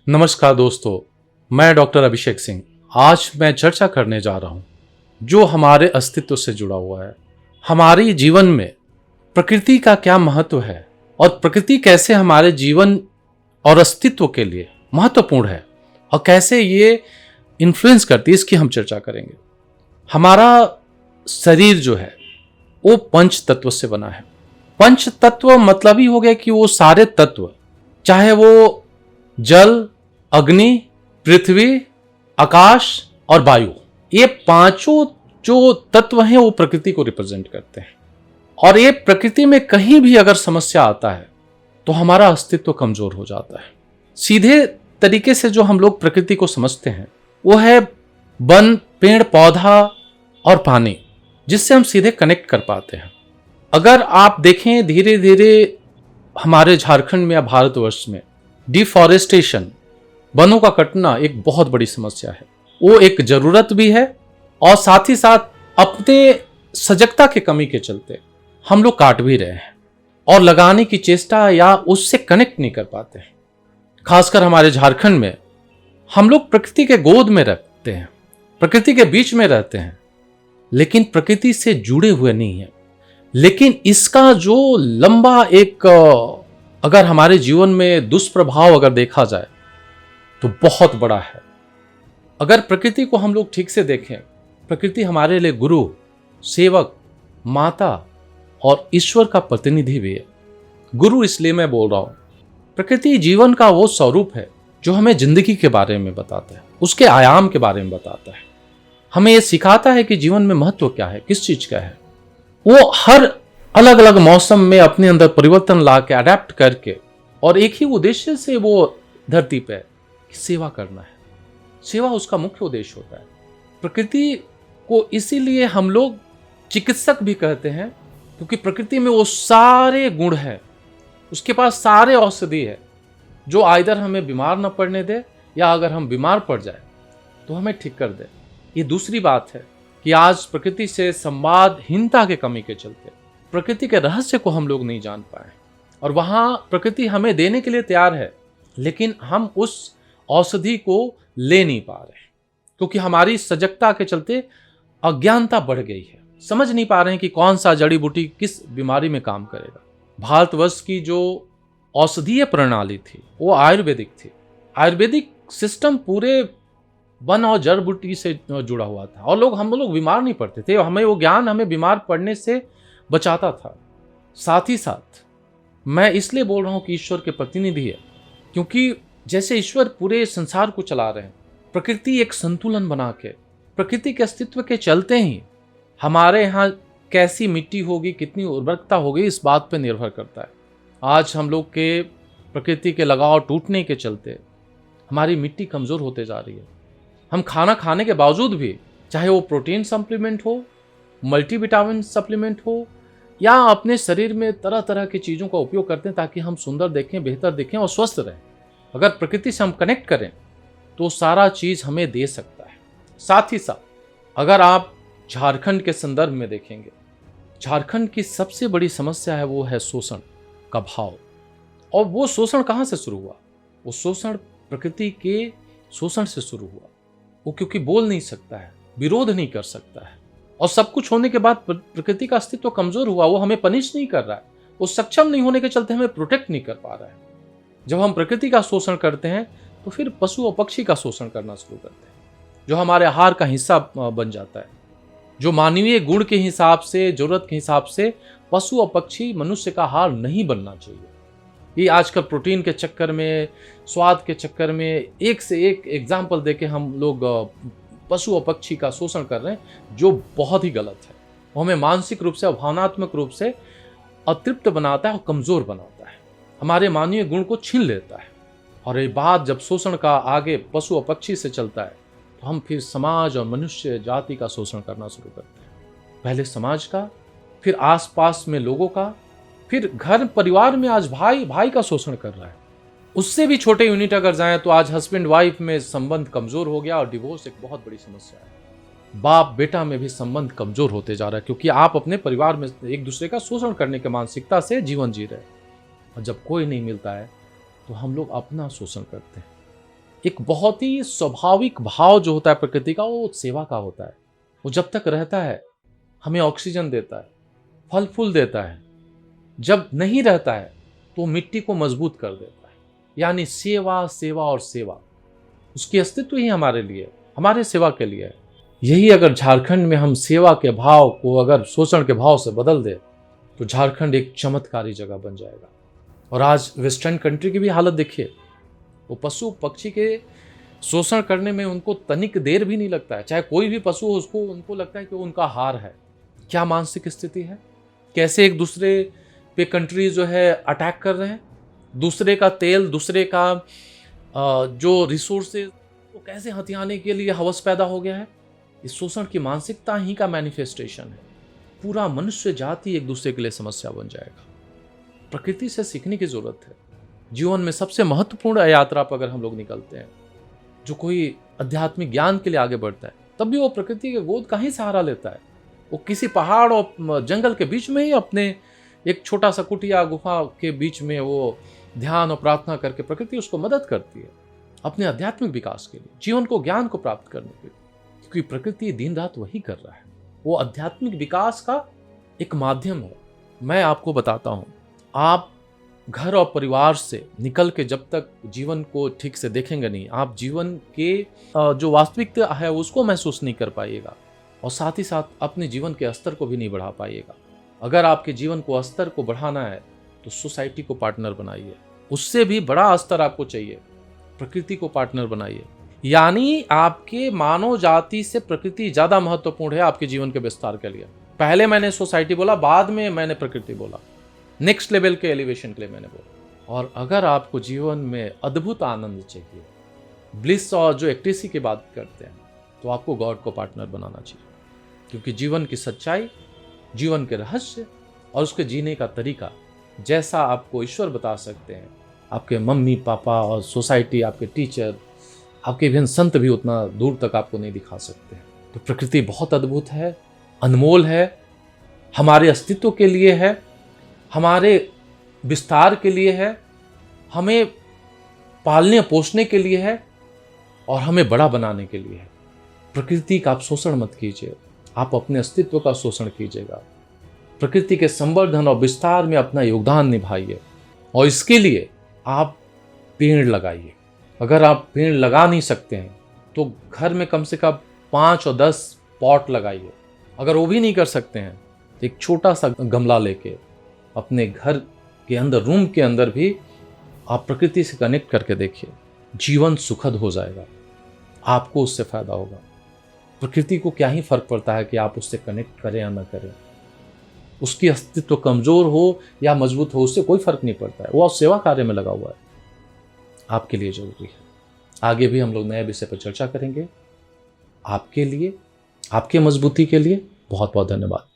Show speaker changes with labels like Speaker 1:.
Speaker 1: नमस्कार दोस्तों, मैं डॉक्टर अभिषेक सिंह। आज मैं चर्चा करने जा रहा हूँ जो हमारे अस्तित्व से जुड़ा हुआ है। हमारे जीवन में प्रकृति का क्या महत्व है और प्रकृति कैसे हमारे जीवन और अस्तित्व के लिए महत्वपूर्ण है और कैसे ये इन्फ्लुएंस करती है, इसकी हम चर्चा करेंगे। हमारा शरीर जो है वो पंच तत्व से बना है। पंच तत्व मतलब ही हो गया कि वो सारे तत्व, चाहे वो जल, अग्नि, पृथ्वी, आकाश और वायु, ये पांचों जो तत्व हैं वो प्रकृति को रिप्रेजेंट करते हैं। और ये प्रकृति में कहीं भी अगर समस्या आता है तो हमारा अस्तित्व कमजोर हो जाता है। सीधे तरीके से जो हम लोग प्रकृति को समझते हैं वो है वन, पेड़ पौधा और पानी, जिससे हम सीधे कनेक्ट कर पाते हैं। अगर आप देखें धीरे धीरे हमारे झारखंड में या भारतवर्ष में डिफॉरेस्टेशन, वनों का कटना एक बहुत बड़ी समस्या है। वो एक जरूरत भी है और साथ ही साथ अपने सजगता की कमी के चलते हम लोग काट भी रहे हैं और लगाने की चेष्टा या उससे कनेक्ट नहीं कर पाते हैं। खासकर हमारे झारखंड में हम लोग प्रकृति के गोद में रहते हैं, प्रकृति के बीच में रहते हैं, लेकिन प्रकृति से जुड़े हुए नहीं हैं। लेकिन इसका जो लंबा एक अगर हमारे जीवन में दुष्प्रभाव अगर देखा जाए तो बहुत बड़ा है। अगर प्रकृति को हम लोग ठीक से देखें, प्रकृति हमारे लिए गुरु, सेवक, माता और ईश्वर का प्रतिनिधि भी है। गुरु इसलिए मैं बोल रहा हूं, प्रकृति जीवन का वो स्वरूप है जो हमें जिंदगी के बारे में बताता है, उसके आयाम के बारे में बताता है, हमें ये सिखाता है कि जीवन में महत्व क्या है, किस चीज का है। वो हर अलग अलग मौसम में अपने अंदर परिवर्तन ला के अडेप्ट करके और एक ही उद्देश्य से वो धरती पे सेवा करना है। सेवा उसका मुख्य उद्देश्य होता है। प्रकृति को इसीलिए हम लोग चिकित्सक भी कहते हैं, क्योंकि प्रकृति में वो सारे गुण हैं, उसके पास सारे औषधि है जो आइदर हमें बीमार न पड़ने दे या अगर हम बीमार पड़ जाए तो हमें ठीक कर दे। ये दूसरी बात है कि आज प्रकृति से संवादहीनता के कमी के चलते प्रकृति के रहस्य को हम लोग नहीं जान पाए और वहां प्रकृति हमें देने के लिए तैयार है, लेकिन हम उस औषधि को ले नहीं पा रहे क्योंकि हमारी सजगता के चलते अज्ञानता बढ़ गई है। समझ नहीं पा रहे हैं कि कौन सा जड़ी बूटी किस बीमारी में काम करेगा। भारतवर्ष की जो औषधीय प्रणाली थी वो आयुर्वेदिक थी। आयुर्वेदिक सिस्टम पूरे वन और जड़ बूटी से जुड़ा हुआ था और हम लोग बीमार नहीं पड़ते थे। हमें वो ज्ञान हमें बीमार पड़ने से बचाता था। साथ ही साथ मैं इसलिए बोल रहा हूं कि ईश्वर के प्रतिनिधि है, क्योंकि जैसे ईश्वर पूरे संसार को चला रहे हैं, प्रकृति एक संतुलन बना के, प्रकृति के अस्तित्व के चलते ही हमारे यहाँ कैसी मिट्टी होगी, कितनी उर्वरकता होगी, इस बात पर निर्भर करता है। आज हम लोग के प्रकृति के लगाव टूटने के चलते हमारी मिट्टी कमजोर होते जा रही है। हम खाना खाने के बावजूद भी, चाहे वो प्रोटीन सप्लीमेंट हो, मल्टीविटामिन सप्लीमेंट हो या अपने शरीर में तरह तरह की चीज़ों का उपयोग करते हैं ताकि हम सुंदर देखें, बेहतर दिखें और स्वस्थ रहें। अगर प्रकृति से हम कनेक्ट करें तो सारा चीज़ हमें दे सकता है। साथ ही साथ अगर आप झारखंड के संदर्भ में देखेंगे, झारखंड की सबसे बड़ी समस्या है वो है शोषण का भाव। और वो शोषण कहाँ से शुरू हुआ? वो शोषण प्रकृति के शोषण से शुरू हुआ। वो क्योंकि बोल नहीं सकता है, विरोध नहीं कर सकता है और सब कुछ होने के बाद प्रकृति का अस्तित्व कमजोर हुआ। वो हमें पनिश नहीं कर रहा है, वो सक्षम नहीं होने के चलते हमें प्रोटेक्ट नहीं कर पा रहा है। जब हम प्रकृति का शोषण करते हैं तो फिर पशु और पक्षी का शोषण करना शुरू करते हैं, जो हमारे आहार का हिस्सा बन जाता है। जो मानवीय गुण के हिसाब से, जरूरत के हिसाब से पशु और पक्षी मनुष्य का आहार नहीं बनना चाहिए। ये आजकल प्रोटीन के चक्कर में, स्वाद के चक्कर में एक से एक एग्जाम्पल देके हम लोग पशु और पक्षी का शोषण कर रहे हैं, जो बहुत ही गलत है। वो हमें मानसिक रूप से और भावनात्मक रूप से अतृप्त बनाता है और कमजोर बनाता है, हमारे मानवीय गुण को छीन लेता है। और ये बात जब शोषण का आगे पशु और पक्षी से चलता है तो हम फिर समाज और मनुष्य जाति का शोषण करना शुरू करते हैं। पहले समाज का, फिर आसपास में लोगों का, फिर घर परिवार में आज भाई भाई का शोषण कर रहा है। उससे भी छोटे यूनिट अगर जाएं तो आज हस्बैंड वाइफ में संबंध कमजोर हो गया और डिवोर्स एक बहुत बड़ी समस्या है। बाप बेटा में भी संबंध कमजोर होते जा रहा है, क्योंकि आप अपने परिवार में एक दूसरे का शोषण करने की मानसिकता से जीवन जी रहे हैं। और जब कोई नहीं मिलता है तो हम लोग अपना शोषण करते हैं। एक बहुत ही स्वाभाविक भाव जो होता है प्रकृति का, वो सेवा का होता है। वो जब तक रहता है हमें ऑक्सीजन देता है, फल फूल देता है। जब नहीं रहता है तो मिट्टी को मजबूत कर देता है। यानी सेवा, सेवा और सेवा, उसकी अस्तित्व ही हमारे लिए, हमारे सेवा के लिए है। यही अगर झारखंड में हम सेवा के भाव को अगर शोषण के भाव से बदल दे तो झारखंड एक चमत्कारी जगह बन जाएगा। और आज वेस्टर्न कंट्री की भी हालत देखिए, वो पशु पक्षी के शोषण करने में उनको तनिक देर भी नहीं लगता है। चाहे कोई भी पशु हो, उसको उनको लगता है कि वो उनका हार है। क्या मानसिक स्थिति है, कैसे एक दूसरे पे कंट्री जो है अटैक कर रहे हैं, दूसरे का तेल, दूसरे का जो रिसोर्सेज वो कैसे हथियाने के लिए हवस पैदा हो गया है। इस शोषण की मानसिकता ही का मैनिफेस्टेशन है। पूरा मनुष्य जाति एक दूसरे के लिए समस्या बन जाएगा। प्रकृति से सीखने की जरूरत है। जीवन में सबसे महत्वपूर्ण यात्रा पर अगर हम लोग निकलते हैं, जो कोई आध्यात्मिक ज्ञान के लिए आगे बढ़ता है, तब भी वो प्रकृति के गोद का ही सहारा लेता है। वो किसी पहाड़ और जंगल के बीच में ही अपने एक छोटा सा कुटिया गुफा के बीच में वो ध्यान और प्रार्थना करके प्रकृति उसको मदद करती है अपने आध्यात्मिक विकास के लिए, जीवन को, ज्ञान को प्राप्त करने के लिए। क्योंकि प्रकृति दिन रात वही कर रहा है। वो आध्यात्मिक विकास का एक माध्यम है। मैं आपको बताता हूँ, आप घर और परिवार से निकल के जब तक जीवन को ठीक से देखेंगे नहीं, आप जीवन के जो वास्तविकता है उसको महसूस नहीं कर पाइएगा, और साथ ही साथ अपने जीवन के स्तर को भी नहीं बढ़ा पाइएगा। अगर आपके जीवन को स्तर को बढ़ाना है तो सोसाइटी को पार्टनर बनाइए। उससे भी बड़ा स्तर आपको चाहिए, प्रकृति को पार्टनर बनाइए। यानी आपके मानव जाति से प्रकृति ज्यादा महत्वपूर्ण है आपके जीवन के विस्तार के लिए। पहले मैंने सोसाइटी बोला, बाद में मैंने प्रकृति बोला, नेक्स्ट लेवल के एलिवेशन के लिए मैंने बोला। और अगर आपको जीवन में अद्भुत आनंद चाहिए, ब्लिस और जो एक्टेसी की बात करते हैं, तो आपको गॉड को पार्टनर बनाना चाहिए। क्योंकि जीवन की सच्चाई, जीवन के रहस्य और उसके जीने का तरीका जैसा आपको ईश्वर बता सकते हैं, आपके मम्मी पापा और सोसाइटी, आपके टीचर, आपके विभिन्न संत भी उतना दूर तक आपको नहीं दिखा सकते हैं। तो प्रकृति बहुत अद्भुत है, अनमोल है, हमारे अस्तित्व के लिए है, हमारे विस्तार के लिए है, हमें पालने पोषने के लिए है और हमें बड़ा बनाने के लिए है। प्रकृति का आप शोषण मत कीजिए, आप अपने अस्तित्व का शोषण कीजिएगा। प्रकृति के संवर्धन और विस्तार में अपना योगदान निभाइए, और इसके लिए आप पेड़ लगाइए। अगर आप पेड़ लगा नहीं सकते हैं तो घर में कम से कम 5 और 10 पॉट लगाइए। अगर वो भी नहीं कर सकते हैं तो एक छोटा सा गमला लेके अपने घर के अंदर, रूम के अंदर भी आप प्रकृति से कनेक्ट करके देखिए। जीवन सुखद हो जाएगा, आपको उससे फायदा होगा। प्रकृति को क्या ही फर्क पड़ता है कि आप उससे कनेक्ट करें या ना करें। उसकी अस्तित्व कमजोर हो या मजबूत हो, उससे कोई फर्क नहीं पड़ता है। वो सेवा कार्य में लगा हुआ है, आपके लिए जरूरी है। आगे भी हम लोग नए विषय पर चर्चा करेंगे। आपके लिए, आपके मजबूती के लिए बहुत बहुत धन्यवाद।